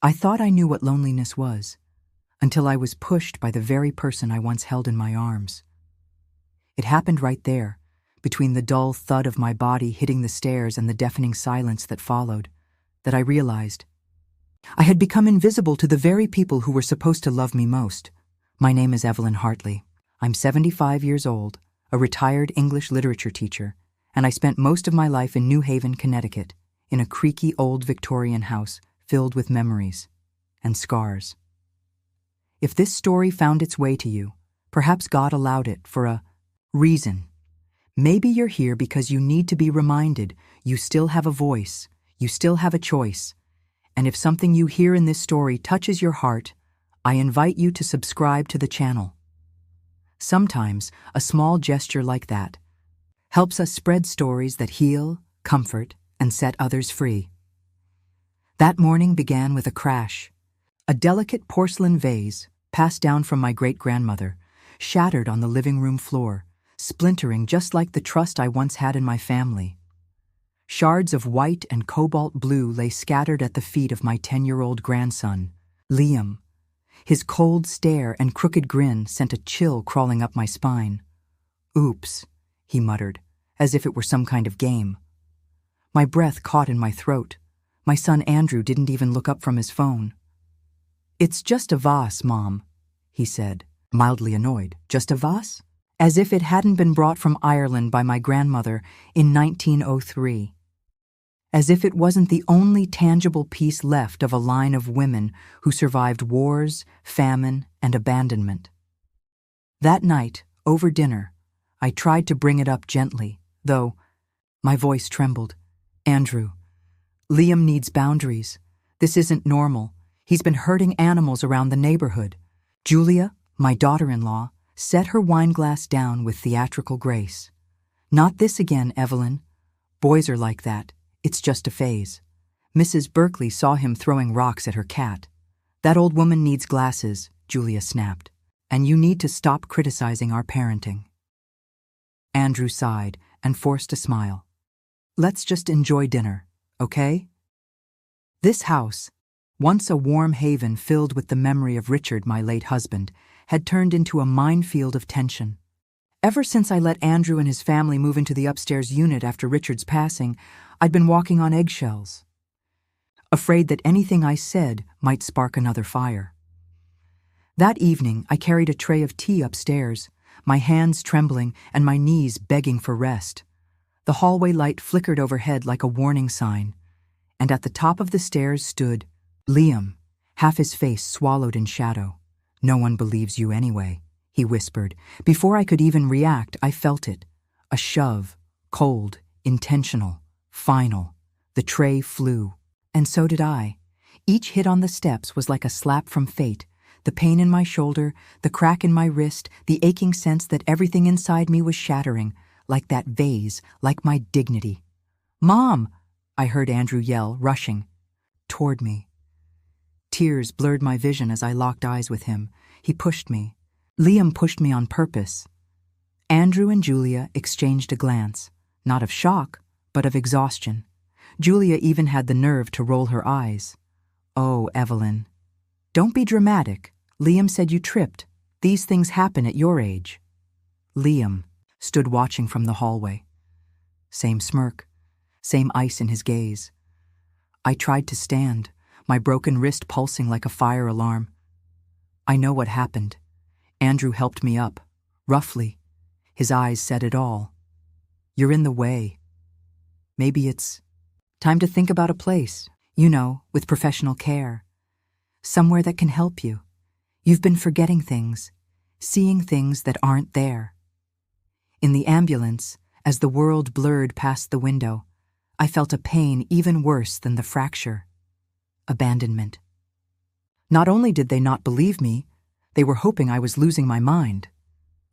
I thought I knew what loneliness was, until I was pushed by the very person I once held in my arms. It happened right there, between the dull thud of my body hitting the stairs and the deafening silence that followed, that I realized I had become invisible to the very people who were supposed to love me most. My name is Evelyn Hartley. I'm 75 years old, a retired English literature teacher, and I spent most of my life in New Haven, Connecticut, in a creaky old Victorian house filled with memories and scars. If this story found its way to you, perhaps God allowed it for a reason. Maybe you're here because you need to be reminded you still have a voice, you still have a choice. And if something you hear in this story touches your heart, I invite you to subscribe to the channel. Sometimes a small gesture like that helps us spread stories that heal, comfort, and set others free. That morning began with a crash. A delicate porcelain vase, passed down from my great-grandmother, shattered on the living room floor, splintering just like the trust I once had in my family. Shards of white and cobalt blue lay scattered at the feet of my 10-year-old grandson, Liam. His cold stare and crooked grin sent a chill crawling up my spine. "Oops," he muttered, as if it were some kind of game. My breath caught in my throat. My son Andrew didn't even look up from his phone. "It's just a vase, Mom," he said, mildly annoyed. "Just a vase?" As if it hadn't been brought from Ireland by my grandmother in 1903. As if it wasn't the only tangible piece left of a line of women who survived wars, famine, and abandonment. That night, over dinner, I tried to bring it up gently, though my voice trembled. "Andrew, Liam needs boundaries. This isn't normal. He's been hurting animals around the neighborhood." Julia, my daughter-in-law, set her wineglass down with theatrical grace. "Not this again, Evelyn. Boys are like that. It's just a phase." Mrs. Berkeley saw him throwing rocks at her cat. "That old woman needs glasses," Julia snapped. "And you need to stop criticizing our parenting." Andrew sighed and forced a smile. "Let's just enjoy dinner, okay?" This house, once a warm haven filled with the memory of Richard, my late husband, had turned into a minefield of tension. Ever since I let Andrew and his family move into the upstairs unit after Richard's passing, I'd been walking on eggshells, afraid that anything I said might spark another fire. That evening, I carried a tray of tea upstairs, my hands trembling and my knees begging for rest. The hallway light flickered overhead like a warning sign, and at the top of the stairs stood Liam, half his face swallowed in shadow. "No one believes you anyway," he whispered. Before I could even react, I felt it. A shove, cold, intentional, final. The tray flew, and so did I. Each hit on the steps was like a slap from fate. The pain in my shoulder, the crack in my wrist, the aching sense that everything inside me was shattering, like that vase, like my dignity. "Mom!" I heard Andrew yell, rushing toward me. Tears blurred my vision as I locked eyes with him. He pushed me. Liam pushed me on purpose. Andrew and Julia exchanged a glance, not of shock, but of exhaustion. Julia even had the nerve to roll her eyes. "Oh, Evelyn. Don't be dramatic. Liam said you tripped. These things happen at your age." Liam stood watching from the hallway. Same smirk, same ice in his gaze. I tried to stand, my broken wrist pulsing like a fire alarm. "I know what happened." Andrew helped me up, roughly. His eyes said it all. "You're in the way. Maybe it's time to think about a place, with professional care. Somewhere that can help you. You've been forgetting things, seeing things that aren't there." In the ambulance, as the world blurred past the window, I felt a pain even worse than the fracture. Abandonment. Not only did they not believe me, they were hoping I was losing my mind.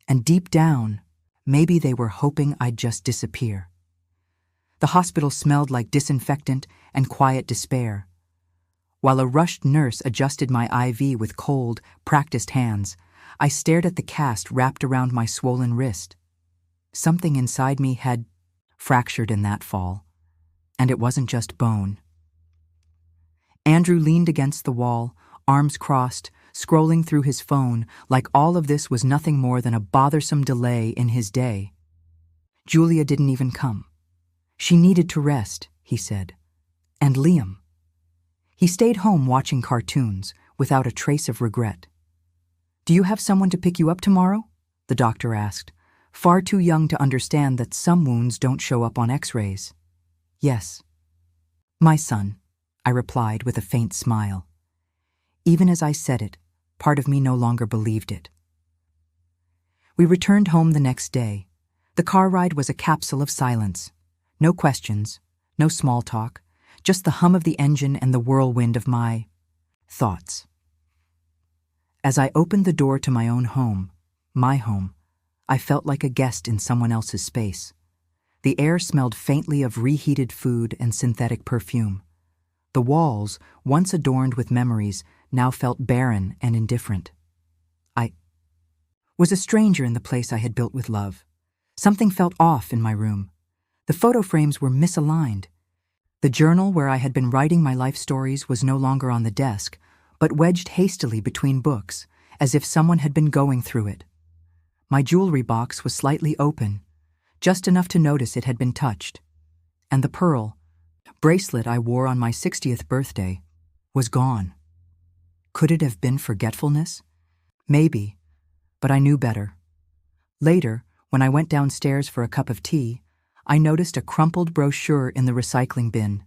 And deep down, maybe they were hoping I'd just disappear. The hospital smelled like disinfectant and quiet despair. While a rushed nurse adjusted my IV with cold, practiced hands, I stared at the cast wrapped around my swollen wrist. Something inside me had fractured in that fall, and it wasn't just bone. Andrew leaned against the wall, arms crossed, scrolling through his phone like all of this was nothing more than a bothersome delay in his day. Julia didn't even come. She needed to rest, he said. And Liam. He stayed home watching cartoons, without a trace of regret. Do you have someone to pick you up tomorrow? The doctor asked, far too young to understand that some wounds don't show up on X-rays. Yes. My son, I replied with a faint smile. Even as I said it, part of me no longer believed it. We returned home the next day. The car ride was a capsule of silence. No questions, no small talk, just the hum of the engine and the whirlwind of my thoughts. As I opened the door to my own home, my home, I felt like a guest in someone else's space. The air smelled faintly of reheated food and synthetic perfume. The walls, once adorned with memories, now felt barren and indifferent. I was a stranger in the place I had built with love. Something felt off in my room. The photo frames were misaligned. The journal where I had been writing my life stories was no longer on the desk, but wedged hastily between books, as if someone had been going through it. My jewelry box was slightly open, just enough to notice it had been touched. And the pearl bracelet I wore on my 60th birthday was gone. Could it have been forgetfulness? Maybe, but I knew better. Later, when I went downstairs for a cup of tea, I noticed a crumpled brochure in the recycling bin.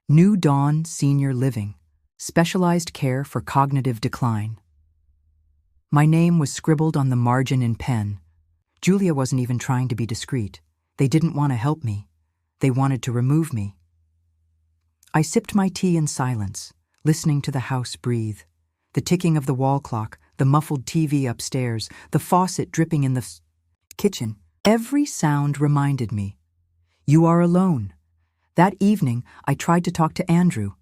New Dawn Senior Living, Specialized Care for Cognitive Decline. My name was scribbled on the margin in pen. Julia wasn't even trying to be discreet. They didn't want to help me. They wanted to remove me. I sipped my tea in silence, listening to the house breathe. The ticking of the wall clock, the muffled TV upstairs, the faucet dripping in the kitchen. Every sound reminded me. You are alone. That evening, I tried to talk to Andrew.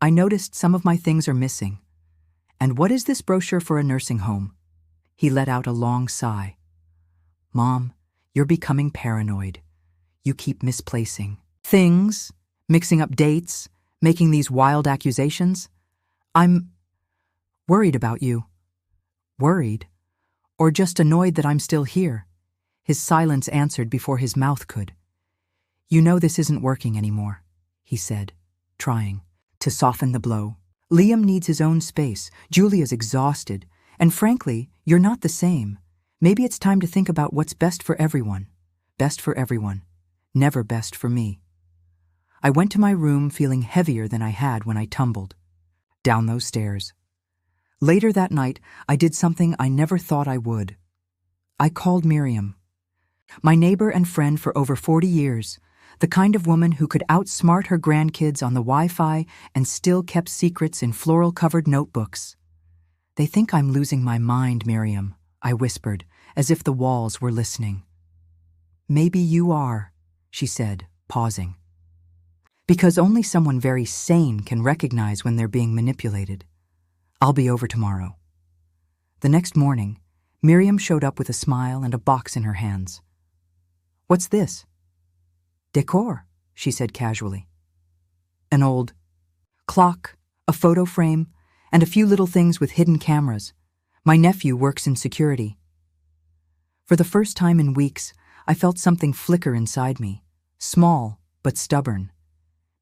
I noticed some of my things are missing. And what is this brochure for a nursing home? He let out a long sigh. Mom, you're becoming paranoid. You keep misplacing things, mixing up dates, making these wild accusations. I'm worried about you. Worried? Or just annoyed that I'm still here? His silence answered before his mouth could. You know this isn't working anymore, he said, trying to soften the blow. Liam needs his own space. Julia's exhausted. And frankly, you're not the same. Maybe it's time to think about what's best for everyone. Best for everyone. Never best for me. I went to my room feeling heavier than I had when I tumbled down those stairs. Later that night, I did something I never thought I would. I called Miriam. My neighbor and friend for over 40 years, the kind of woman who could outsmart her grandkids on the Wi-Fi and still kept secrets in floral-covered notebooks. They think I'm losing my mind, Miriam, I whispered, as if the walls were listening. Maybe you are, she said, pausing. Because only someone very sane can recognize when they're being manipulated. I'll be over tomorrow. The next morning, Miriam showed up with a smile and a box in her hands. What's this? Decor, she said casually. An old clock, a photo frame, and a few little things with hidden cameras. My nephew works in security. For the first time in weeks, I felt something flicker inside me, small but stubborn.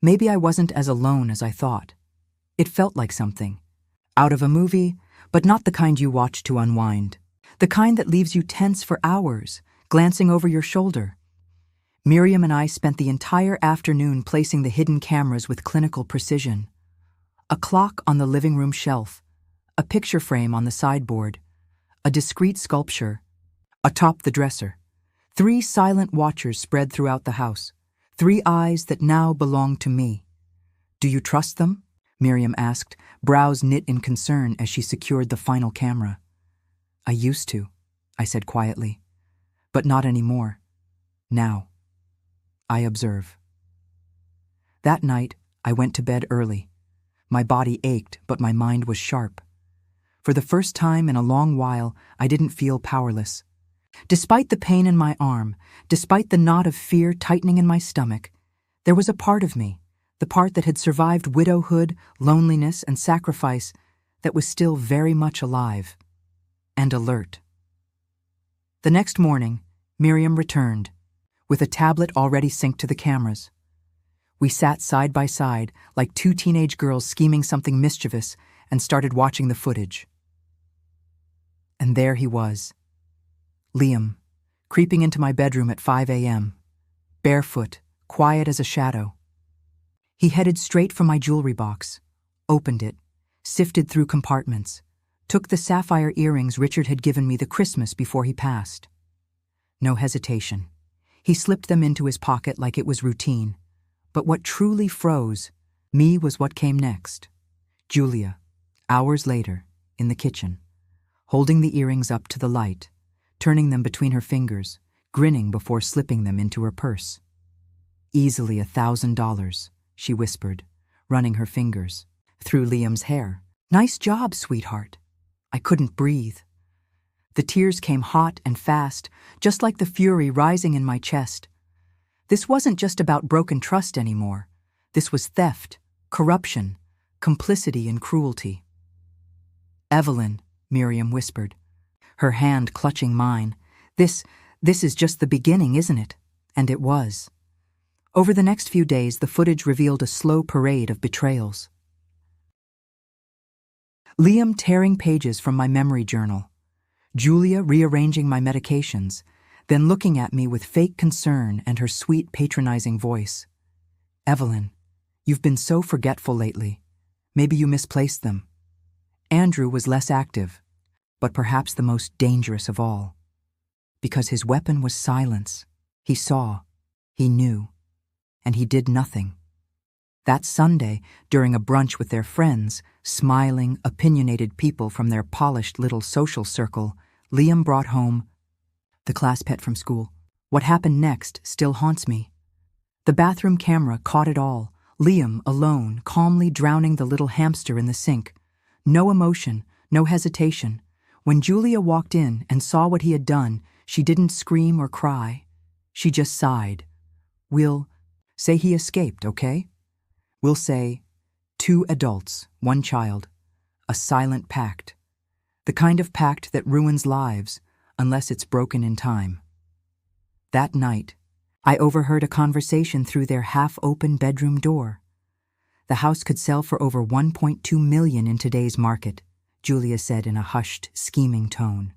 Maybe I wasn't as alone as I thought. It felt like something. Out of a movie, but not the kind you watch to unwind. The kind that leaves you tense for hours, glancing over your shoulder. Miriam and I spent the entire afternoon placing the hidden cameras with clinical precision. A clock on the living room shelf, a picture frame on the sideboard, a discreet sculpture atop the dresser, 3 silent watchers spread throughout the house, 3 eyes that now belong to me. Do you trust them? Miriam asked, brows knit in concern as she secured the final camera. I used to, I said quietly, but not anymore. Now. I observe. That night, I went to bed early. My body ached, but my mind was sharp. For the first time in a long while, I didn't feel powerless. Despite the pain in my arm, despite the knot of fear tightening in my stomach, there was a part of me, the part that had survived widowhood, loneliness, and sacrifice, that was still very much alive and alert. The next morning, Miriam returned, with a tablet already synced to the cameras. We sat side by side, like two teenage girls scheming something mischievous, and started watching the footage. And there he was, Liam, creeping into my bedroom at 5 a.m., barefoot, quiet as a shadow. He headed straight for my jewelry box, opened it, sifted through compartments, took the sapphire earrings Richard had given me the Christmas before he passed. No hesitation. He slipped them into his pocket like it was routine. But what truly froze me was what came next. Julia, hours later, in the kitchen, holding the earrings up to the light, turning them between her fingers, grinning before slipping them into her purse. "Easily $1,000, she whispered, running her fingers through Liam's hair. "Nice job, sweetheart." I couldn't breathe. The tears came hot and fast, just like the fury rising in my chest. This wasn't just about broken trust anymore. This was theft, corruption, complicity, and cruelty. "Evelyn," Miriam whispered, her hand clutching mine, This is just the beginning, isn't it?" And it was. Over the next few days, the footage revealed a slow parade of betrayals. Liam tearing pages from my memory journal, Julia rearranging my medications, then looking at me with fake concern and her sweet, patronizing voice. "Evelyn, you've been so forgetful lately. Maybe you misplaced them." Andrew was less active, but perhaps the most dangerous of all. Because his weapon was silence. He saw, he knew, and he did nothing. That Sunday, during a brunch with their friends, smiling, opinionated people from their polished little social circle, Liam brought home the class pet from school. What happened next still haunts me. The bathroom camera caught it all. Liam, alone, calmly drowning the little hamster in the sink. No emotion, no hesitation. When Julia walked in and saw what he had done, she didn't scream or cry. She just sighed. "We'll say he escaped, okay? We'll say 2 adults, 1 child. A silent pact. The kind of pact that ruins lives unless it's broken in time." That night, I overheard a conversation through their half-open bedroom door. "The house could sell for over $1.2 million in today's market," Julia said in a hushed, scheming tone.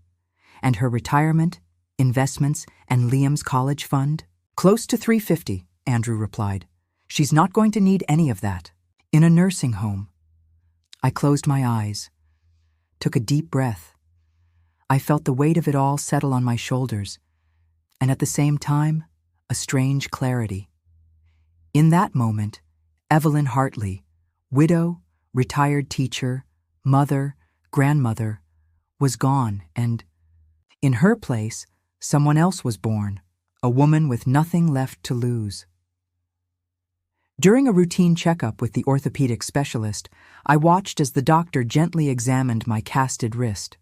"And her retirement, investments, and Liam's college fund? Close to $350, Andrew replied. "She's not going to need any of that. In a nursing home." I closed my eyes, took a deep breath. I felt the weight of it all settle on my shoulders, and at the same time, a strange clarity. In that moment, Evelyn Hartley, widow, retired teacher, mother, grandmother, was gone, and in her place, someone else was born, a woman with nothing left to lose. During a routine checkup with the orthopedic specialist, I watched as the doctor gently examined my casted wrist.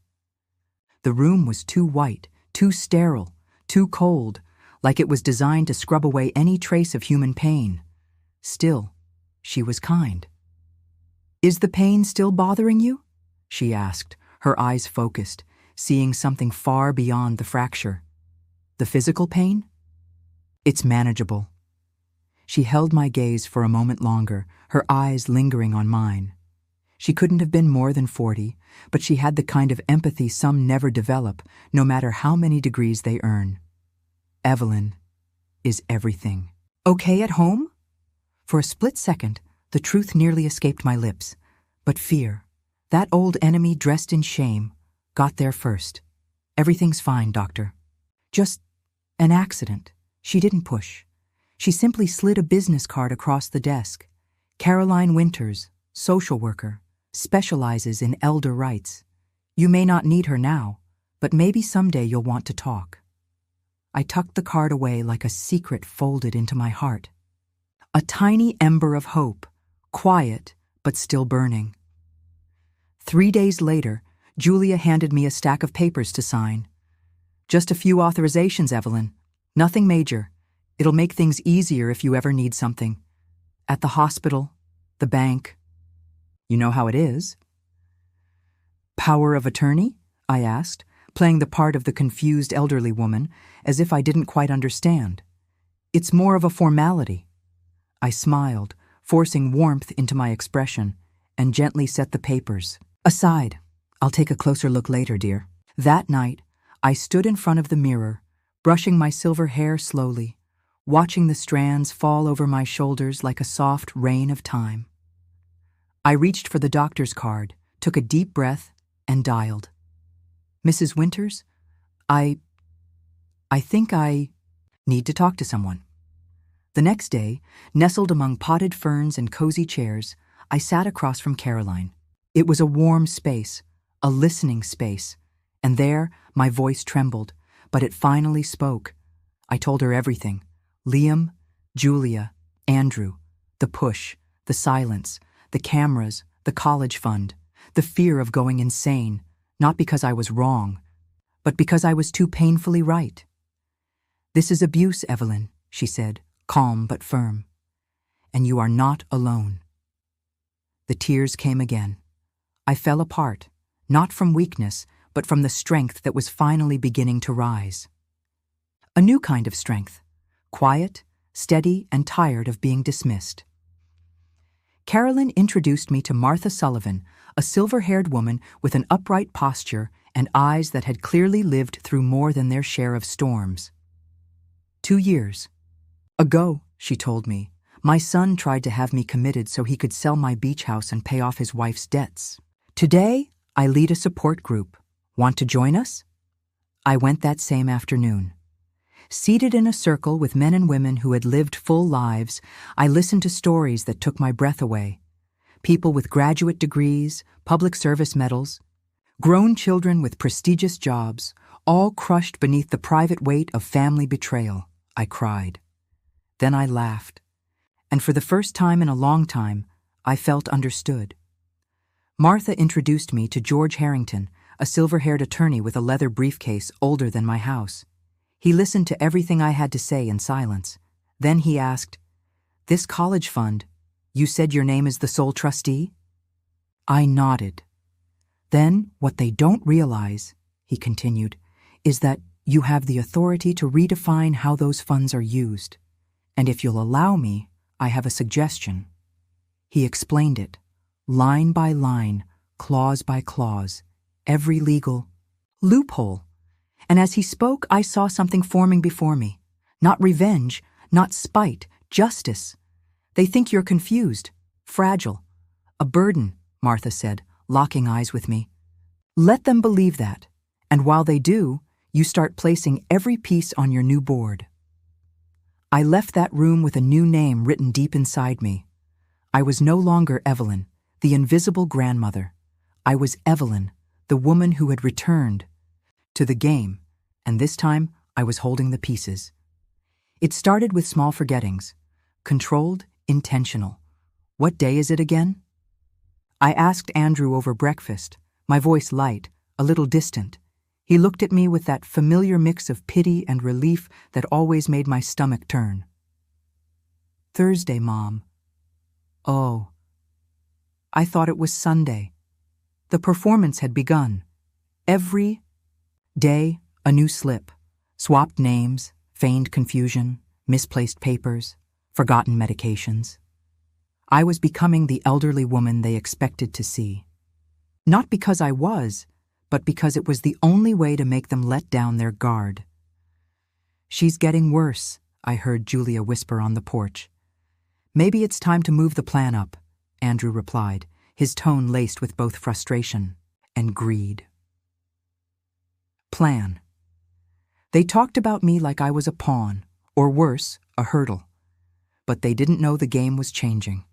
The room was too white, too sterile, too cold, like it was designed to scrub away any trace of human pain. Still, she was kind. "Is the pain still bothering you?" she asked, her eyes focused, seeing something far beyond the fracture. "The physical pain?" "It's manageable." She held my gaze for a moment longer, her eyes lingering on mine. She couldn't have been more than 40, but she had the kind of empathy some never develop, no matter how many degrees they earn. "Evelyn is everything." "Okay at home?" For a split second, the truth nearly escaped my lips, but fear, that old enemy dressed in shame, got there first. "Everything's fine, doctor. Just an accident." She didn't push. She simply slid a business card across the desk. "Caroline Winters, social worker, specializes in elder rights. You may not need her now, but maybe someday you'll want to talk." I tucked the card away like a secret folded into my heart. A tiny ember of hope, quiet but still burning. 3 days later, Julia handed me a stack of papers to sign. "Just a few authorizations, Evelyn. Nothing major. It'll make things easier if you ever need something." At the hospital, the bank. You know how it is. Power of attorney? I asked, playing the part of the confused elderly woman, as if I didn't quite understand. It's more of a formality. I smiled, forcing warmth into my expression, and gently set the papers aside. I'll take a closer look later, dear. That night, I stood in front of the mirror, brushing my silver hair slowly, watching the strands fall over my shoulders like a soft rain of time. I reached for the doctor's card, took a deep breath, and dialed. Mrs. Winters, I think I need to talk to someone. The next day, nestled among potted ferns and cozy chairs, I sat across from Caroline. It was a warm space, a listening space, and there my voice trembled, but it finally spoke. I told her everything. Liam, Julia, Andrew, the push, the silence, the cameras, the college fund, the fear of going insane, not because I was wrong, but because I was too painfully right. This is abuse, Evelyn, she said, calm but firm. And you are not alone. The tears came again. I fell apart, not from weakness, but from the strength that was finally beginning to rise. A new kind of strength, quiet, steady, and tired of being dismissed. Carolyn introduced me to Martha Sullivan, a silver-haired woman with an upright posture and eyes that had clearly lived through more than their share of storms. 2 years ago, she told me, my son tried to have me committed so he could sell my beach house and pay off his wife's debts. Today, I lead a support group. Want to join us? I went that same afternoon. Seated in a circle with men and women who had lived full lives, I listened to stories that took my breath away. People with graduate degrees, public service medals, grown children with prestigious jobs, all crushed beneath the private weight of family betrayal. I cried. Then I laughed. And for the first time in a long time, I felt understood. Martha introduced me to George Harrington, a silver-haired attorney with a leather briefcase older than my house. He listened to everything I had to say in silence. Then he asked, "This college fund, you said your name is the sole trustee?" I nodded. "Then what they don't realize," he continued, "is that you have the authority to redefine how those funds are used. And if you'll allow me, I have a suggestion." He explained it, line by line, clause by clause, every legal loophole. And as he spoke, I saw something forming before me. Not revenge, not spite, justice. "They think you're confused, fragile, a burden," Martha said, locking eyes with me. "Let them believe that, and while they do, you start placing every piece on your new board." I left that room with a new name written deep inside me. I was no longer Evelyn, the invisible grandmother. I was Evelyn, the woman who had returned to the game, and this time I was holding the pieces. It started with small forgettings, controlled, intentional. "What day is it again?" I asked Andrew over breakfast, my voice light, a little distant. He looked at me with that familiar mix of pity and relief that always made my stomach turn. "Thursday, Mom." "Oh." I thought it was Sunday. The performance had begun. Every day, a new slip. Swapped names, feigned confusion, misplaced papers, forgotten medications. I was becoming the elderly woman they expected to see. Not because I was, but because it was the only way to make them let down their guard. "She's getting worse," I heard Julia whisper on the porch. "Maybe it's time to move the plan up," Andrew replied, his tone laced with both frustration and greed. Plan. They talked about me like I was a pawn, or worse, a hurdle. But they didn't know the game was changing.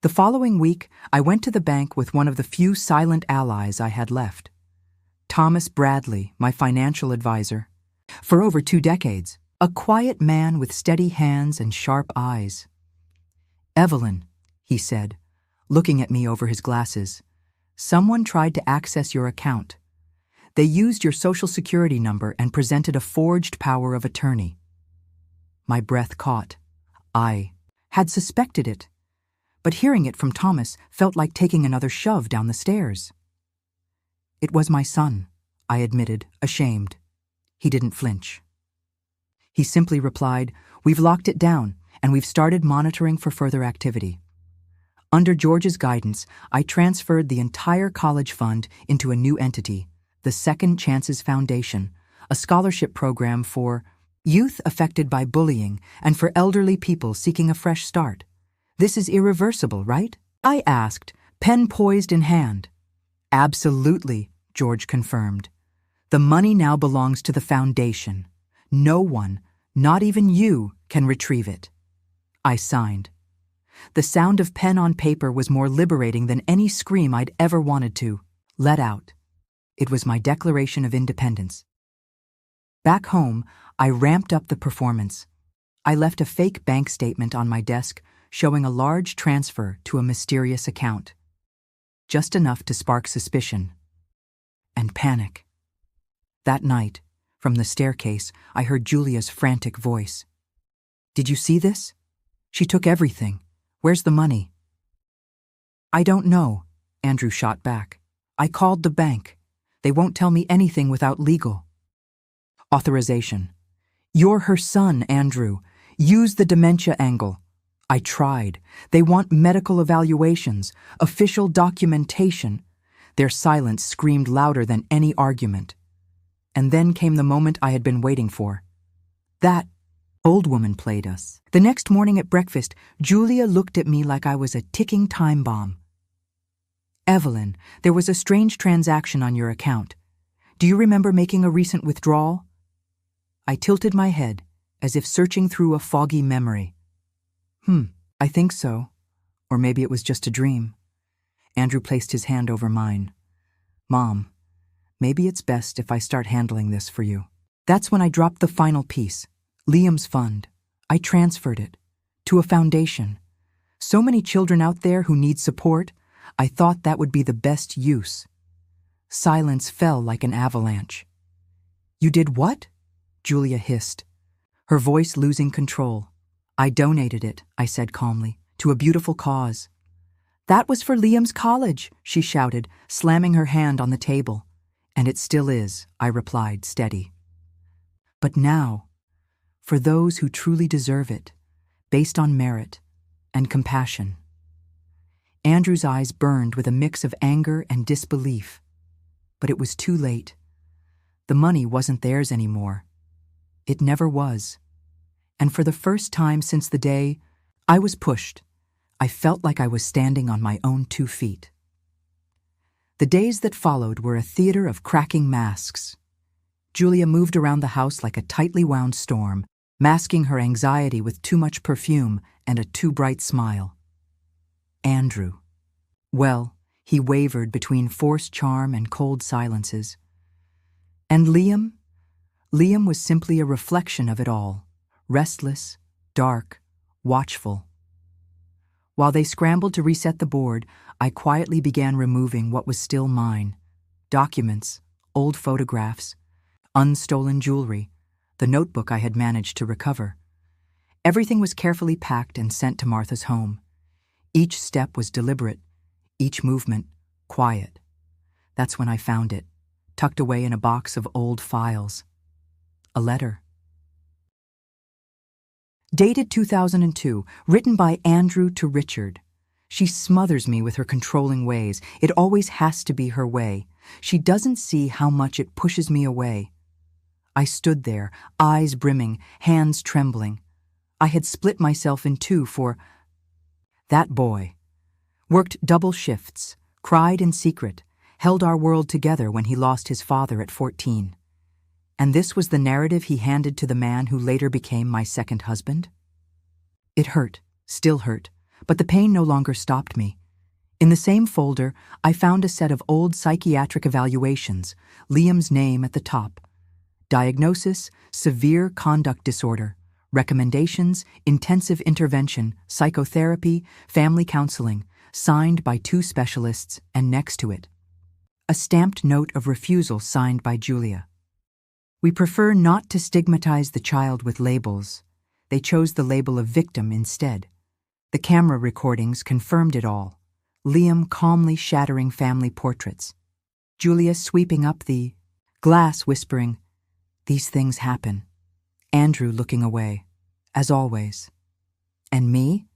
The following week, I went to the bank with one of the few silent allies I had left. Thomas Bradley, my financial advisor. For over 2 decades, a quiet man with steady hands and sharp eyes. "Evelyn," he said, looking at me over his glasses, "someone tried to access your account. They used your social security number and presented a forged power of attorney." My breath caught. I had suspected it, but hearing it from Thomas felt like taking another shove down the stairs. "It was my son," I admitted, ashamed. He didn't flinch. He simply replied, "We've locked it down, and we've started monitoring for further activity." Under George's guidance, I transferred the entire college fund into a new entity, the Second Chances Foundation, a scholarship program for youth affected by bullying and for elderly people seeking a fresh start. "This is irreversible, right?" I asked, pen poised in hand. "Absolutely," George confirmed. "The money now belongs to the foundation. No one, not even you, can retrieve it." I signed. The sound of pen on paper was more liberating than any scream I'd ever wanted to let out. It was my declaration of independence. Back home, I ramped up the performance. I left a fake bank statement on my desk showing a large transfer to a mysterious account. Just enough to spark suspicion and panic. That night, from the staircase, I heard Julia's frantic voice. "Did you see this? She took everything. Where's the money?" "I don't know," Andrew shot back. "I called the bank. They won't tell me anything without legal authorization." "You're her son, Andrew. Use the dementia angle." I tried. "They want medical evaluations, official documentation." Their silence screamed louder than any argument. And then came the moment I had been waiting for. That old woman played us. The next morning at breakfast, Julia looked at me like I was a ticking time bomb. "Evelyn, there was a strange transaction on your account. Do you remember making a recent withdrawal?" I tilted my head, as if searching through a foggy memory. I think so. Or maybe it was just a dream." Andrew placed his hand over mine. "Mom, maybe it's best if I start handling this for you." That's when I dropped the final piece. Liam's fund. I transferred it to a foundation. So many children out there who need support, I thought that would be the best use. Silence fell like an avalanche. "You did what?" Julia hissed, her voice losing control. "I donated it," I said calmly, "to a beautiful cause." "That was for Liam's college," she shouted, slamming her hand on the table. "And it still is," I replied, steady. "But now, for those who truly deserve it, based on merit and compassion." Andrew's eyes burned with a mix of anger and disbelief. But it was too late. The money wasn't theirs anymore. It never was. And for the first time since the day I was pushed, I felt like I was standing on my own 2 feet. The days that followed were a theater of cracking masks. Julia moved around the house like a tightly wound storm, masking her anxiety with too much perfume and a too bright smile. Andrew. Well, he wavered between forced charm and cold silences. And Liam? Liam was simply a reflection of it all, restless, dark, watchful. While they scrambled to reset the board, I quietly began removing what was still mine: documents, old photographs, unstolen jewelry, the notebook I had managed to recover. Everything was carefully packed and sent to Martha's home. Each step was deliberate, each movement quiet. That's when I found it, tucked away in a box of old files. A letter. Dated 2002, written by Andrew to Richard. She smothers me with her controlling ways. It always has to be her way. She doesn't see how much it pushes me away. I stood there, eyes brimming, hands trembling. I had split myself in 2 for that boy. Worked double shifts, cried in secret, held our world together when he lost his father at 14. And this was the narrative he handed to the man who later became my second husband? It hurt, still hurt, but the pain no longer stopped me. In the same folder, I found a set of old psychiatric evaluations, Liam's name at the top. Diagnosis: severe conduct disorder. Recommendations: intensive intervention, psychotherapy, family counseling, signed by 2 specialists, and next to it, a stamped note of refusal signed by Julia. We prefer not to stigmatize the child with labels. They chose the label of victim instead. The camera recordings confirmed it all. Liam calmly shattering family portraits. Julia sweeping up the glass, whispering, "These things happen." Andrew looking away, as always. And me?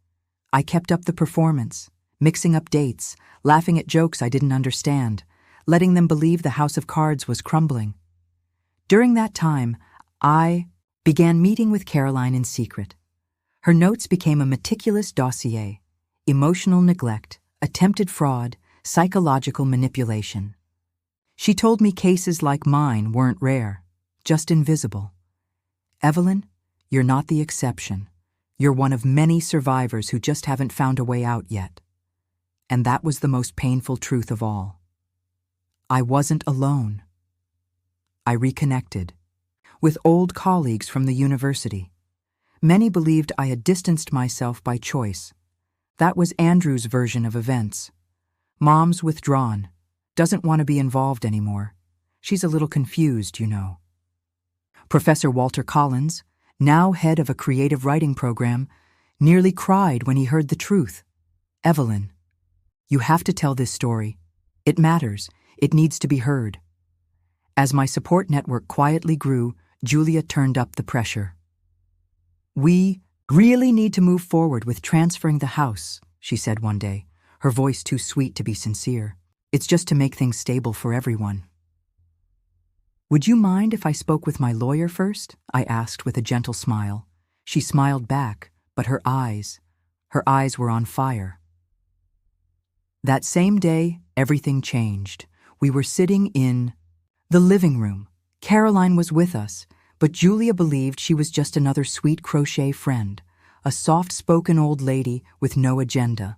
I kept up the performance, mixing up dates, laughing at jokes I didn't understand, letting them believe the house of cards was crumbling. During that time, I began meeting with Caroline in secret. Her notes became a meticulous dossier: emotional neglect, attempted fraud, psychological manipulation. She told me cases like mine weren't rare, just invisible. "Evelyn, you're not the exception. You're one of many survivors who just haven't found a way out yet." And that was the most painful truth of all. I wasn't alone. I reconnected with old colleagues from the university. Many believed I had distanced myself by choice. That was Andrew's version of events. Mom's withdrawn, doesn't want to be involved anymore. She's a little confused, you know. Professor Walter Collins, now head of a creative writing program, nearly cried when he heard the truth. "Evelyn, you have to tell this story. It matters. It needs to be heard." As my support network quietly grew, Julia turned up the pressure. "We really need to move forward with transferring the house," she said one day, her voice too sweet to be sincere. "It's just to make things stable for everyone." "Would you mind if I spoke with my lawyer first?" I asked with a gentle smile. She smiled back, but her eyes were on fire. That same day, everything changed. We were sitting in the living room. Caroline was with us, but Julia believed she was just another sweet crochet friend, a soft-spoken old lady with no agenda.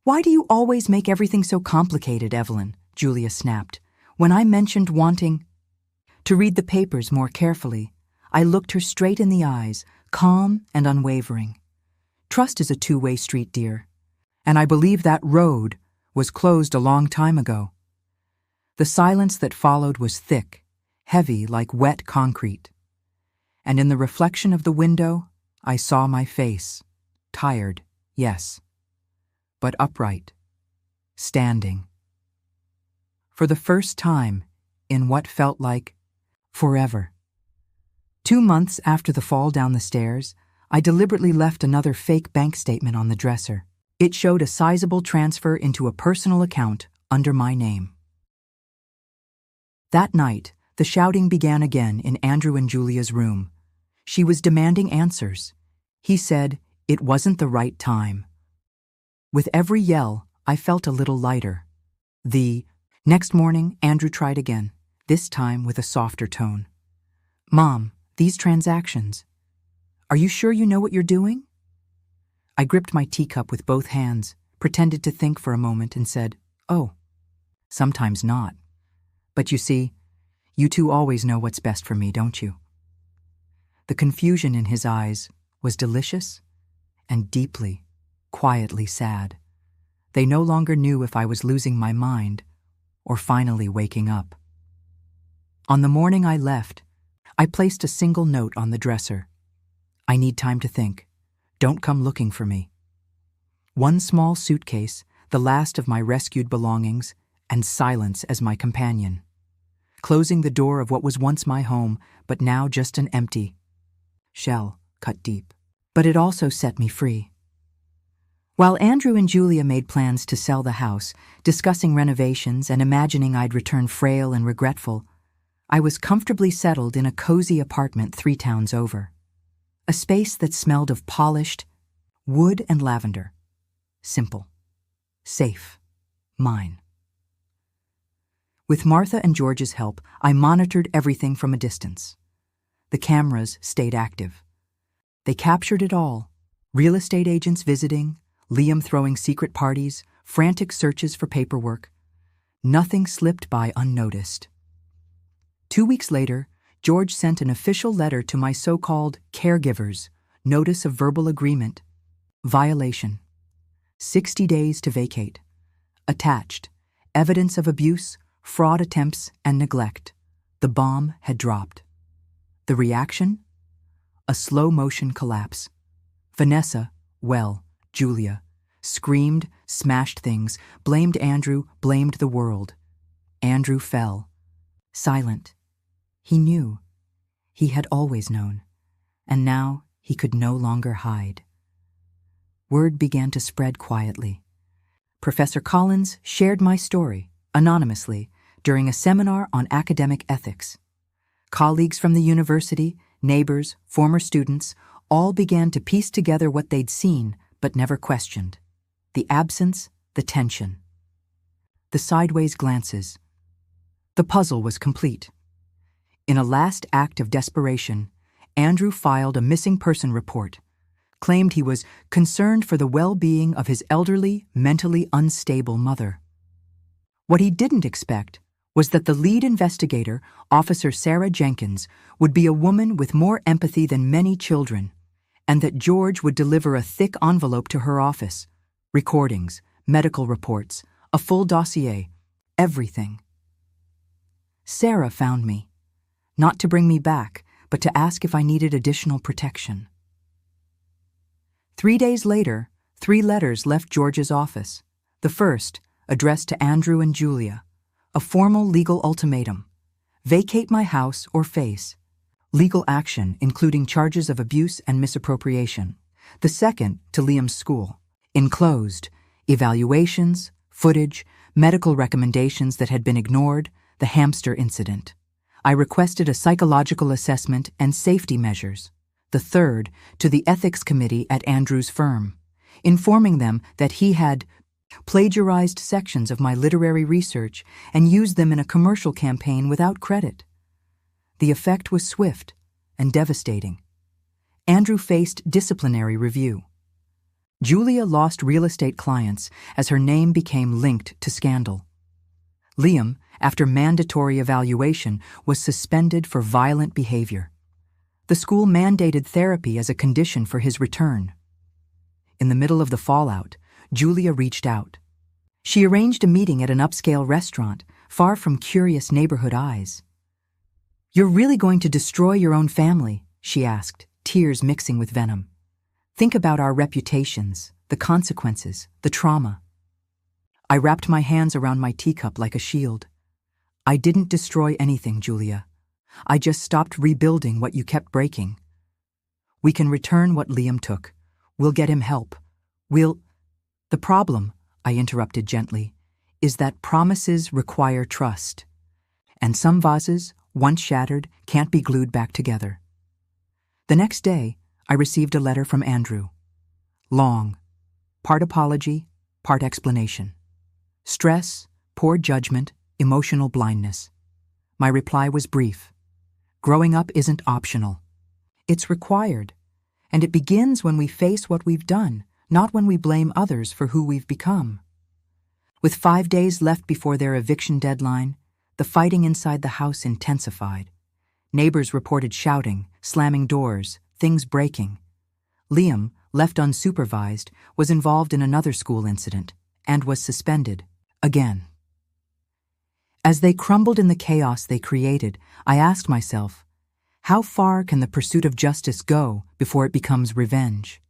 "Why do you always make everything so complicated, Evelyn?" Julia snapped. When I mentioned wanting to read the papers more carefully, I looked her straight in the eyes, calm and unwavering. "Trust is a two-way street, dear, and I believe that road was closed a long time ago." The silence that followed was thick, heavy like wet concrete. And in the reflection of the window, I saw my face, tired, yes, but upright, standing. For the first time in what felt like forever. 2 months after the fall down the stairs, I deliberately left another fake bank statement on the dresser. It showed a sizable transfer into a personal account under my name. That night, the shouting began again in Andrew and Julia's room. She was demanding answers. He said it wasn't the right time. With every yell, I felt a little lighter. The next morning, Andrew tried again, this time with a softer tone. "Mom, these transactions. Are you sure you know what you're doing?" I gripped my teacup with both hands, pretended to think for a moment, and said, "Oh, sometimes not. But you see, you two always know what's best for me, don't you?" The confusion in his eyes was delicious and deeply, quietly sad. They no longer knew if I was losing my mind or finally waking up. On the morning I left, I placed a single note on the dresser. "I need time to think. Don't come looking for me." One small suitcase, the last of my rescued belongings, and silence as my companion. Closing the door of what was once my home, but now just an empty shell cut deep. But it also set me free. While Andrew and Julia made plans to sell the house, discussing renovations and imagining I'd return frail and regretful, I was comfortably settled in a cozy apartment 3 towns over. A space that smelled of polished wood and lavender. Simple. Safe. Mine. With Martha and George's help, I monitored everything from a distance. The cameras stayed active. They captured it all. Real estate agents visiting, Liam throwing secret parties, frantic searches for paperwork. Nothing slipped by unnoticed. 2 weeks later, George sent an official letter to my so-called caregivers, notice of verbal agreement. Violation. 60 days to vacate. Attached. Evidence of abuse, fraud attempts, and neglect. The bomb had dropped. The reaction? A slow-motion collapse. Vanessa, well, Julia, screamed, smashed things, blamed Andrew, blamed the world. Andrew fell. Silent. He knew. He had always known. And now he could no longer hide. Word began to spread quietly. Professor Collins shared my story, anonymously, during a seminar on academic ethics. Colleagues from the university, neighbors, former students, all began to piece together what they'd seen but never questioned. The absence, the tension. The sideways glances. The puzzle was complete. In a last act of desperation, Andrew filed a missing person report, claimed he was concerned for the well-being of his elderly, mentally unstable mother. What he didn't expect was that the lead investigator, Officer Sarah Jenkins, would be a woman with more empathy than many children, and that George would deliver a thick envelope to her office, recordings, medical reports, a full dossier, everything. Sarah found me, not to bring me back, but to ask if I needed additional protection. 3 days later, 3 letters left George's office. The first, addressed to Andrew and Julia, a formal legal ultimatum: vacate my house or face. Legal action, including charges of abuse and misappropriation. The second, to Liam's school. Enclosed, evaluations, footage, medical recommendations that had been ignored, the hamster incident. I requested a psychological assessment and safety measures. The third, to the ethics committee at Andrew's firm, informing them that he had plagiarized sections of my literary research and used them in a commercial campaign without credit. The effect was swift and devastating. Andrew faced disciplinary review. Julia lost real estate clients as her name became linked to scandal. Liam, after mandatory evaluation, was suspended for violent behavior. The school mandated therapy as a condition for his return. In the middle of the fallout, Julia reached out. She arranged a meeting at an upscale restaurant, far from curious neighborhood eyes. "You're really going to destroy your own family?" she asked, tears mixing with venom. "Think about our reputations, the consequences, the trauma." I wrapped my hands around my teacup like a shield. "I didn't destroy anything, Julia. I just stopped rebuilding what you kept breaking. We can return what Liam took. We'll get him help. The problem," I interrupted gently, "is that promises require trust. And some vases, once shattered, can't be glued back together." The next day, I received a letter from Andrew. Long. Part apology, part explanation. Stress, poor judgment, emotional blindness. My reply was brief. Growing up isn't optional. It's required. And it begins when we face what we've done, not when we blame others for who we've become. With 5 days left before their eviction deadline, the fighting inside the house intensified. Neighbors reported shouting, slamming doors, things breaking. Liam, left unsupervised, was involved in another school incident and was suspended again. As they crumbled in the chaos they created, I asked myself, how far can the pursuit of justice go before it becomes revenge?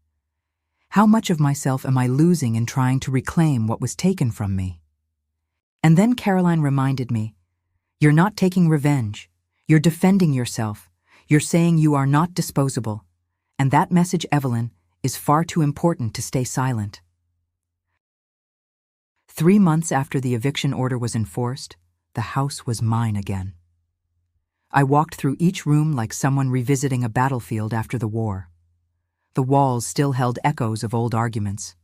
How much of myself am I losing in trying to reclaim what was taken from me? And then Caroline reminded me, "You're not taking revenge. You're defending yourself. You're saying you are not disposable. And that message, Evelyn, is far too important to stay silent." 3 months after the eviction order was enforced, the house was mine again. I walked through each room like someone revisiting a battlefield after the war. The walls still held echoes of old arguments.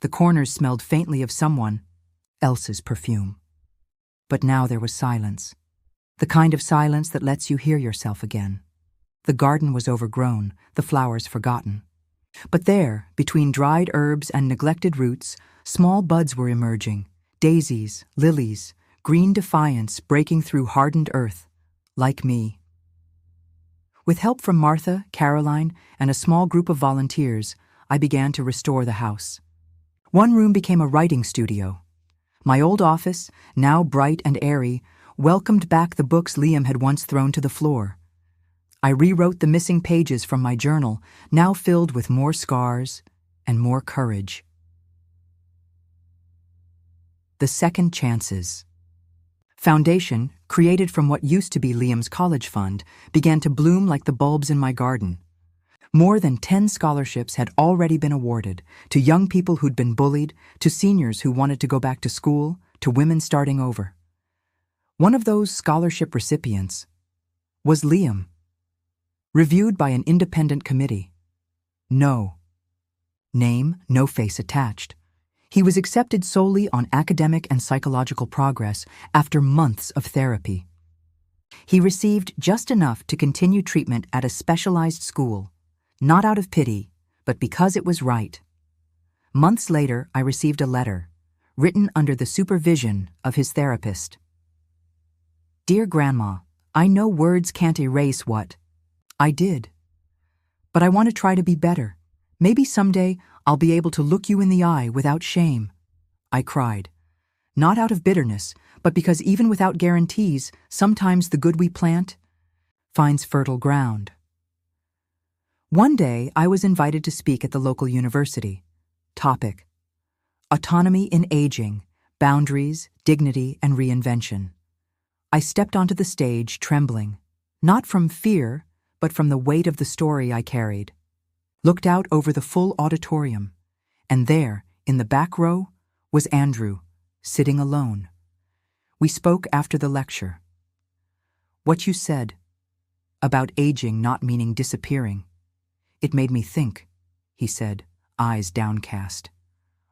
The corners smelled faintly of someone else's perfume. But now there was silence. The kind of silence that lets you hear yourself again. The garden was overgrown, the flowers forgotten. But there, between dried herbs and neglected roots, small buds were emerging, daisies, lilies, green defiance breaking through hardened earth, like me. With help from Martha, Caroline, and a small group of volunteers, I began to restore the house. One room became a writing studio. My old office, now bright and airy, welcomed back the books Liam had once thrown to the floor. I rewrote the missing pages from my journal, now filled with more scars and more courage. the second chances. Foundation, created from what used to be Liam's college fund, began to bloom like the bulbs in my garden. More than 10 scholarships had already been awarded, to young people who'd been bullied, to seniors who wanted to go back to school, to women starting over. One of those scholarship recipients was Liam. Reviewed by an independent committee. No name, no face attached. He was accepted solely on academic and psychological progress after months of therapy. He received just enough to continue treatment at a specialized school, not out of pity, but because it was right. Months later, I received a letter, written under the supervision of his therapist. Dear Grandma, I know words can't erase what I did, but I want to try to be better. Maybe someday I'll be able to look you in the eye without shame. I cried, not out of bitterness, but because even without guarantees, sometimes the good we plant finds fertile ground. One day, I was invited to speak at the local university. Topic: Autonomy in Aging, Boundaries, Dignity, and Reinvention. I stepped onto the stage trembling, not from fear, but from the weight of the story I carried. Looked out over the full auditorium, and there, in the back row, was Andrew, sitting alone. We spoke after the lecture. What you said about aging not meaning disappearing, it made me think, he said, eyes downcast.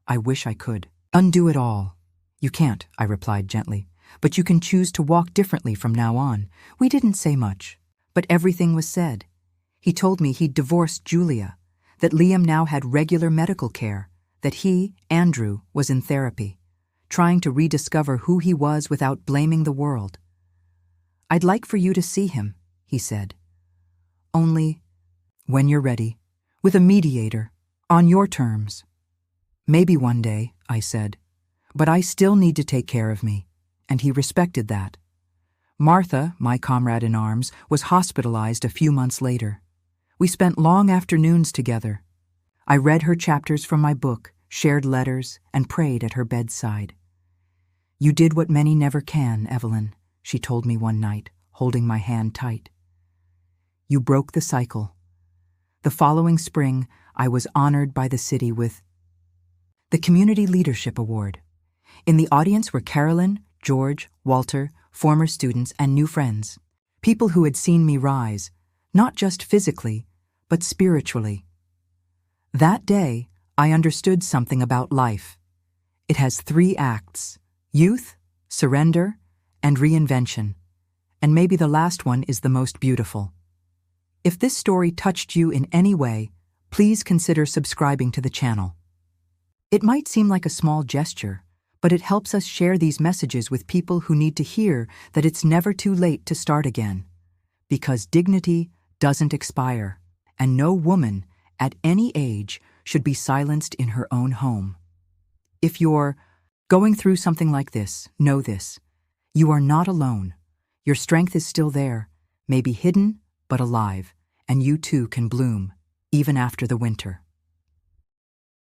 I wish I could undo it all. You can't, I replied gently, but you can choose to walk differently from now on. We didn't say much, but everything was said. He told me he'd divorced Julia, that Liam now had regular medical care, that he, Andrew, was in therapy, trying to rediscover who he was without blaming the world. I'd like for you to see him, he said. Only when you're ready, with a mediator, on your terms. Maybe one day, I said, but I still need to take care of me, and he respected that. Martha, my comrade in arms, was hospitalized a few months later. We spent long afternoons together. I read her chapters from my book, shared letters, and prayed at her bedside. You did what many never can, Evelyn, she told me one night, holding my hand tight. You broke the cycle. The following spring, I was honored by the city with the Community Leadership Award. In the audience were Carolyn, George, Walter, former students, and new friends, people who had seen me rise, not just physically, but spiritually. That day, I understood something about life. It has 3 acts: youth, surrender, and reinvention. And maybe the last one is the most beautiful. If this story touched you in any way, please consider subscribing to the channel. It might seem like a small gesture, but it helps us share these messages with people who need to hear that it's never too late to start again. Because dignity doesn't expire, and no woman, at any age, should be silenced in her own home. If you're going through something like this, know this: you are not alone. Your strength is still there, maybe hidden, but alive, and you too can bloom, even after the winter.